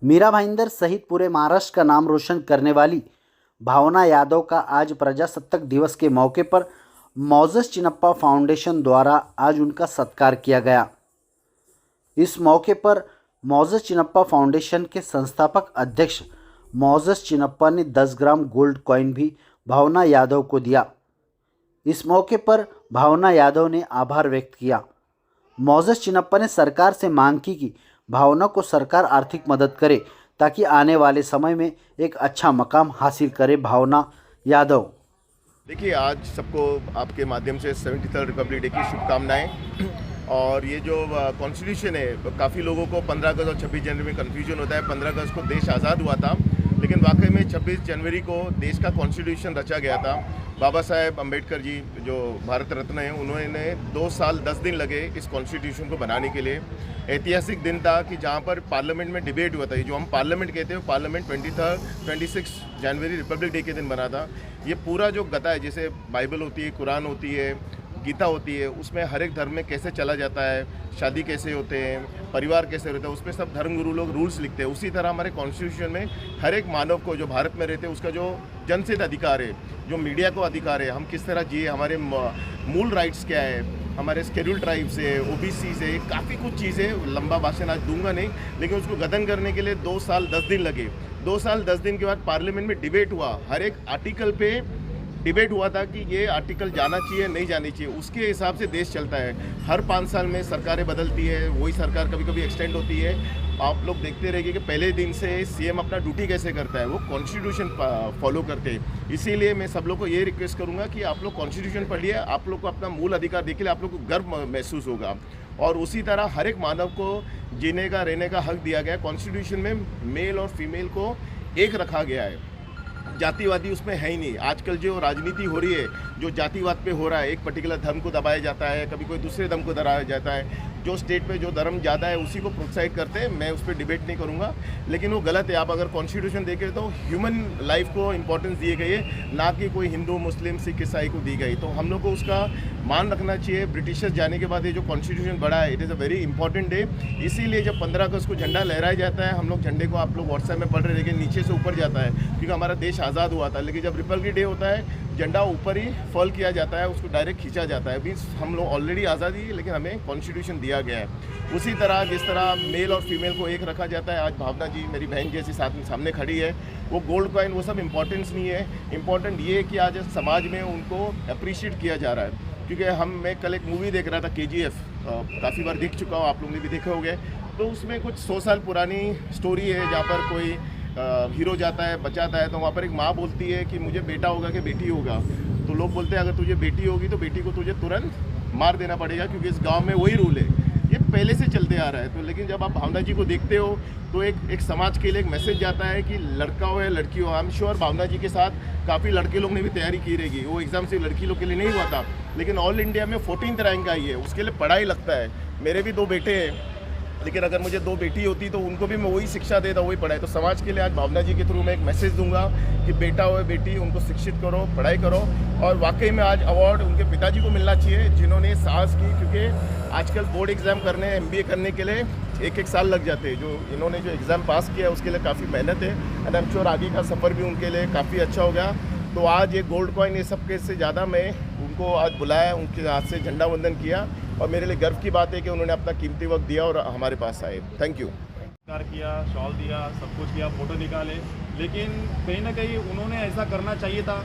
मीरा भाईंदर सहित पूरे महाराष्ट्र का नाम रोशन करने वाली भावना यादव का आज प्रजासत्ताक दिवस के मौके पर मोजेस चिन्नप्पा फाउंडेशन द्वारा आज उनका सत्कार किया गया। इस मौके पर मोजेस चिन्नप्पा फाउंडेशन के संस्थापक अध्यक्ष मोजेस चिन्नप्पा ने 10 ग्राम गोल्ड कॉइन भी भावना यादव को दिया। इस मौके पर भावना यादव ने आभार व्यक्त किया। मोजेस चिन्नप्पा ने सरकार से मांग की कि भावना को सरकार आर्थिक मदद करे ताकि आने वाले समय में एक अच्छा मकाम हासिल करे। भावना यादव: देखिए, आज सबको आपके माध्यम से 73rd रिपब्लिक डे की शुभकामनाएं। और ये जो कॉन्स्टिट्यूशन है, काफ़ी लोगों को 15 अगस्त और 26 जनवरी में कन्फ्यूजन होता है। 15 अगस्त को देश आज़ाद हुआ था, लेकिन वाकई में 26 जनवरी को देश का कॉन्स्टिट्यूशन रचा गया था। बाबा साहेब अम्बेडकर जी जो भारत रत्न हैं, उन्होंने 2 साल 10 दिन लगे इस कॉन्स्टिट्यूशन को बनाने के लिए। ऐतिहासिक दिन था कि जहाँ पर पार्लियामेंट में डिबेट हुआ था। ये जो हम पार्लियामेंट कहते हैं, पार्लियामेंट 26 जनवरी रिपब्लिक डे के दिन बना था। ये पूरा जो गता है, जैसे बाइबल होती है, कुरान होती है, गीता होती है, उसमें हर एक धर्म में कैसे चला जाता है, शादी कैसे होते हैं, परिवार कैसे रहता है, उसमें सब धर्मगुरु लोग रूल्स लिखते हैं। उसी तरह हमारे कॉन्स्टिट्यूशन में हर एक मानव को जो भारत में रहते हैं उसका जो जनसिद्ध अधिकार है, जो मीडिया को अधिकार है, हम किस तरह जिए, हमारे मूल राइट्स क्या है, हमारे शेड्यूल ट्राइब से, ओबीसी से, काफ़ी कुछ चीज़ें, लंबा भाषण आज दूंगा नहीं, लेकिन उसको गठन करने के लिए 2 साल 10 दिन लगे। 2 साल 10 दिन के बाद पार्लियामेंट में डिबेट हुआ। हर एक आर्टिकल पे डिबेट हुआ था कि ये आर्टिकल जाना चाहिए, नहीं जानी चाहिए। उसके हिसाब से देश चलता है। हर 5 साल में सरकारें बदलती है, वही सरकार कभी कभी एक्सटेंड होती है। आप लोग देखते रहेंगे कि पहले दिन से सीएम अपना ड्यूटी कैसे करता है, वो कॉन्स्टिट्यूशन फॉलो करते हैं। इसीलिए मैं सब लोग को ये रिक्वेस्ट करूँगा कि आप लोग कॉन्स्टिट्यूशन पढ़िए, आप लोग को अपना मूल अधिकार देखिए, आप लोग को गर्व महसूस होगा। और उसी तरह हर एक मानव को जीने का, रहने का हक दिया गया है। कॉन्स्टिट्यूशन में मेल और फीमेल को एक रखा गया है, जातिवादी उसमें है ही नहीं। आजकल जो राजनीति हो रही है, जो जातिवाद पे हो रहा है, एक पर्टिकुलर धर्म को दबाया जाता है, कभी कोई दूसरे धर्म को दबाया जाता है। जो स्टेट पे जो धर्म ज़्यादा है उसी को प्रोत्साहित करते हैं। मैं उस पर डिबेट नहीं करूँगा, लेकिन वो गलत है। आप अगर कॉन्स्टिट्यूशन देखें तो ह्यूमन लाइफ को इंपॉर्टेंस दी गई है, ना कि कोई हिंदू, मुस्लिम, सिख, ईसाई को दी गई। तो हम लोग को उसका मान रखना चाहिए। ब्रिटिशर्स जाने के बाद ये जो कॉन्स्टिट्यूशन बढ़ा है, it is a very important day. इसीलिए जब 15 अगस्त को झंडा लहराया जाता है, हम लोग झंडे को, आप लोग व्हाट्सएप में पढ़ रहे, लेकिन नीचे से ऊपर जाता है, क्योंकि हमारा देश आज़ाद हुआ था। लेकिन जब रिपब्लिक डे होता है, झंडा ऊपर ही फॉल किया जाता है, उसको डायरेक्ट खींचा जाता है। मीन्स हम लोग ऑलरेडी आज़ादी है, लेकिन हमें कॉन्स्टिट्यूशन दिया गया है। उसी तरह जिस तरह मेल और फीमेल को एक रखा जाता है, आज भावना जी मेरी बहन जैसी साथ में सामने खड़ी है, वो गोल्ड कॉइन वो सब इम्पोर्टेंस नहीं है। इम्पोर्टेंट ये है कि आज समाज में उनको अप्रिशिएट किया जा रहा है। क्योंकि मैं कल एक मूवी देख रहा था, KGF, काफ़ी बार देख चुका हूँ, आप लोग ने भी देखे होंगे। तो उसमें कुछ 100 साल पुरानी स्टोरी है, जहाँ पर कोई हीरो जाता है, बचाता है, तो वहाँ पर एक माँ बोलती है कि मुझे बेटा होगा कि बेटी होगा। तो लोग बोलते हैं अगर तुझे बेटी होगी तो बेटी को तुझे तुरंत मार देना पड़ेगा, क्योंकि इस गांव में वही रूल है। ये पहले से चलते आ रहा है। तो लेकिन जब आप भावना जी को देखते हो तो एक समाज के लिए एक मैसेज जाता है कि लड़का हो या लड़की हो। आई एम श्योर भावना जी के साथ काफ़ी लड़के लोग ने भी तैयारी की रहेगी। वो एग्ज़ाम सिर्फ लड़की लोग के लिए नहीं हुआ था, लेकिन ऑल इंडिया में 14th रैंक आई है। उसके लिए पढ़ाई लगता है। मेरे भी 2 बेटे हैं, लेकिन अगर मुझे 2 बेटी होती तो उनको भी मैं वही शिक्षा देता, वही पढ़ाई। तो समाज के लिए आज भावना जी के थ्रू मैं एक मैसेज दूंगा कि बेटा हो बेटी, उनको शिक्षित करो, पढ़ाई करो। और वाकई में आज अवार्ड उनके पिताजी को मिलना चाहिए, जिन्होंने साहस की। क्योंकि आजकल बोर्ड एग्ज़ाम करने, MBA करने के लिए 1-1 साल लग जाते हैं। जो इन्होंने जो एग्ज़ाम पास किया है उसके लिए काफ़ी मेहनत है। एंड आई एम श्योर आगे का सफ़र भी उनके लिए काफ़ी अच्छा हो गया। तो आज ये गोल्ड कॉइन, ये सब के से ज़्यादा मैं उनको आज बुलाया, उनके हाथ से झंडा वंदन किया, और मेरे लिए गर्व की बात है कि उन्होंने अपना कीमती वक्त दिया और हमारे पास आए। Thank you. किया, शॉल दिया, सब कुछ किया, फ़ोटो निकाले, लेकिन कहीं ना कहीं उन्होंने ऐसा करना चाहिए था।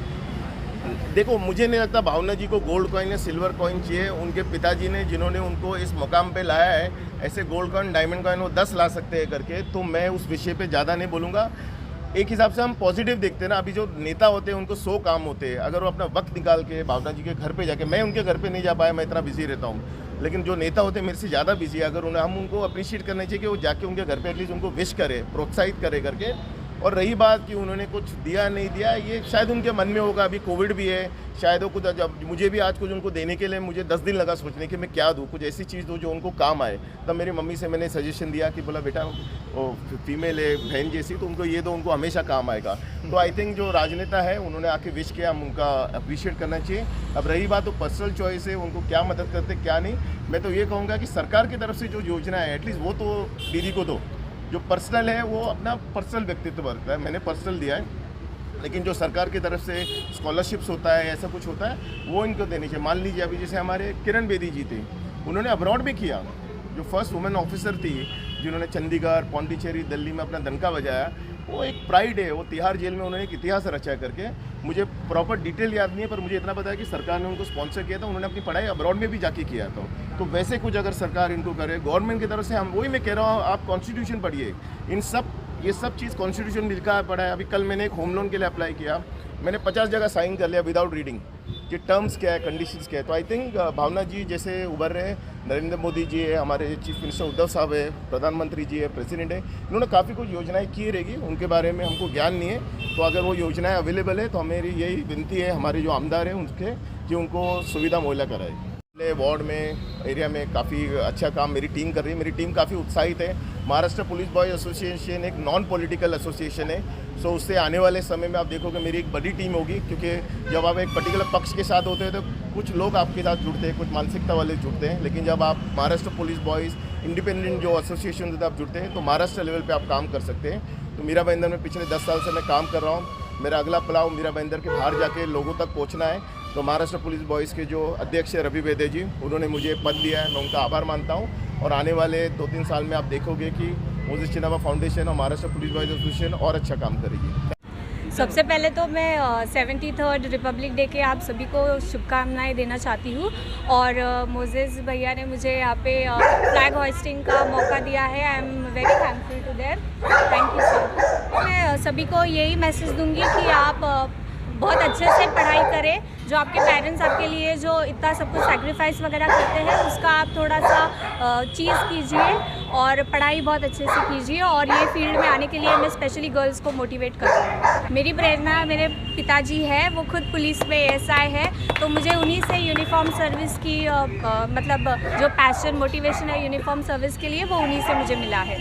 देखो, मुझे नहीं लगता भावना जी को गोल्ड कॉइन या सिल्वर कॉइन चाहिए। उनके पिताजी ने, जिन्होंने उनको इस मुकाम पे लाया है, ऐसे गोल्ड कॉइन, डायमंड कॉइन वो 10 ला सकते हैं करके। तो मैं उस विषय पे ज़्यादा नहीं बोलूँगा। एक हिसाब से हम पॉजिटिव देखते हैं ना। अभी जो नेता होते हैं उनको 100 काम होते हैं। अगर वो अपना वक्त निकाल के भावना जी के घर पे जाके, मैं उनके घर पे नहीं जा पाया, मैं इतना बिजी रहता हूँ, लेकिन जो नेता होते हैं मेरे से ज़्यादा बिजी है। अगर उन्हें, हम उनको अप्रिशिएट करना चाहिए कि वो जाके उनके घर पे एटलीस्ट उनको विश करे, प्रोत्साहित करे करके। और रही बात कि उन्होंने कुछ दिया नहीं दिया, ये शायद उनके मन में होगा। अभी कोविड भी है, शायद वो कुछ, जब मुझे भी आज कुछ उनको देने के लिए मुझे 10 दिन लगा सोचने कि मैं क्या दूँ, कुछ ऐसी चीज़ दूँ जो उनको काम आए। तब मेरी मम्मी से मैंने सजेशन दिया कि बोला बेटा वो फीमेल है, बहन जैसी, तो उनको ये दो, उनको हमेशा काम आएगा। तो आई थिंक जो राजनेता है उन्होंने आके विश किया, हम उनका अप्रिशिएट करना चाहिए। अब रही बात तो पर्सनल चॉइस है, उनको क्या मदद करते क्या नहीं। मैं तो ये कहूँगा कि सरकार की तरफ से जो योजना है एटलीस्ट वो तो दीदी को दो। जो पर्सनल है वो अपना पर्सनल व्यक्तित्व रखता है, मैंने पर्सनल दिया है, लेकिन जो सरकार की तरफ से स्कॉलरशिप्स होता है, ऐसा कुछ होता है, वो इनको देनी चाहिए। मान लीजिए अभी जैसे हमारे किरण बेदी जी थे, उन्होंने अब्रॉड भी किया, जो फर्स्ट वुमेन ऑफिसर थी जिन्होंने चंडीगढ़, पौंडीचेरी, दिल्ली में अपना डंका बजाया, वो एक प्राइड है। वो तिहाड़ जेल में उन्होंने एक इतिहास रचा करके, मुझे प्रॉपर डिटेल याद नहीं है, पर मुझे इतना पता है कि सरकार ने उनको स्पॉन्सर किया था, उन्होंने अपनी पढ़ाई अब्रॉड में भी जाके किया था। तो वैसे कुछ अगर सरकार इनको करे गवर्नमेंट की तरफ से, हम वही मैं कह रहा हूँ, आप कॉन्स्टिट्यूशन पढ़िए, ये सब चीज़ कॉन्स्टिट्यूशन में लिखा पड़ा है। अभी कल मैंने एक होम लोन के लिए अप्लाई किया, मैंने 50 जगह साइन कर लिया विदाउट रीडिंग कि टर्म्स क्या है, कंडीशंस क्या है। तो आई थिंक भावना जी जैसे उभर रहे हैं, नरेंद्र मोदी जी है, हमारे चीफ मिनिस्टर उद्धव साहब है, प्रधानमंत्री जी है, प्रेसिडेंट है, इन्होंने काफ़ी कुछ योजनाएं की रहेगी, उनके बारे में हमको ज्ञान नहीं है। तो अगर वो योजनाएं अवेलेबल है तो मेरी यही विनती है हमारे जो आमदार हैं उनके, कि उनको सुविधा मुहैया कराए। वार्ड में, एरिया में काफ़ी अच्छा काम मेरी टीम कर रही है, मेरी टीम काफ़ी उत्साहित है। महाराष्ट्र पुलिस बॉयज़ एसोसिएशन एक नॉन पॉलिटिकल एसोसिएशन है, सो उससे आने वाले समय में आप देखोगे मेरी एक बड़ी टीम होगी, क्योंकि जब आप एक पर्टिकुलर पक्ष के साथ होते हैं तो कुछ लोग आपके साथ जुड़ते हैं, कुछ मानसिकता वाले जुड़ते हैं, लेकिन जब आप महाराष्ट्र पुलिस बॉयज़ इंडिपेंडेंट जो एसोसिएशन होते हैं आप जुड़ते हैं, तो महाराष्ट्र लेवल पर आप काम कर सकते हैं। तो मीरा भाईंदर में पिछले 10 साल से मैं काम कर रहा हूँ, मेरा अगला पड़ाव मीरा भाईंदर के बाहर जाके लोगों तक पहुँचना है। तो महाराष्ट्र पुलिस बॉयज़ के जो अध्यक्ष है रवि बेदे जी, उन्होंने मुझे पद दिया है, मैं उनका आभार मानता हूँ। और आने वाले 2-3 साल में आप देखोगे कि मोजेस चिन्नापा फाउंडेशन और महाराष्ट्र पुलिस बॉयज़ एसोसिएशन और अच्छा काम करेगी। सबसे पहले तो मैं 73rd रिपब्लिक डे के आप सभी को शुभकामनाएं देना चाहती हूँ। और मोजेस भैया ने मुझे यहाँ पे फ्लैग होइस्टिंग का मौका दिया है, I am very thankful to there, thank you sir. मैं सभी को यही मैसेज दूंगी कि आप बहुत अच्छे से पढ़ाई करें। जो आपके पेरेंट्स आपके लिए जो इतना सब कुछ सैक्रिफाइस वगैरह करते हैं, उसका आप थोड़ा सा चीज़ कीजिए और पढ़ाई बहुत अच्छे से कीजिए। और ये फील्ड में आने के लिए मैं स्पेशली गर्ल्स को मोटिवेट कर रही हूँ। मेरी प्रेरणा मेरे पिताजी है, वो खुद पुलिस में ASI है, तो मुझे उन्हीं से यूनिफॉर्म सर्विस की मतलब जो पैशन मोटिवेशन है यूनिफॉर्म सर्विस के लिए, वो उन्हीं से मुझे मिला है।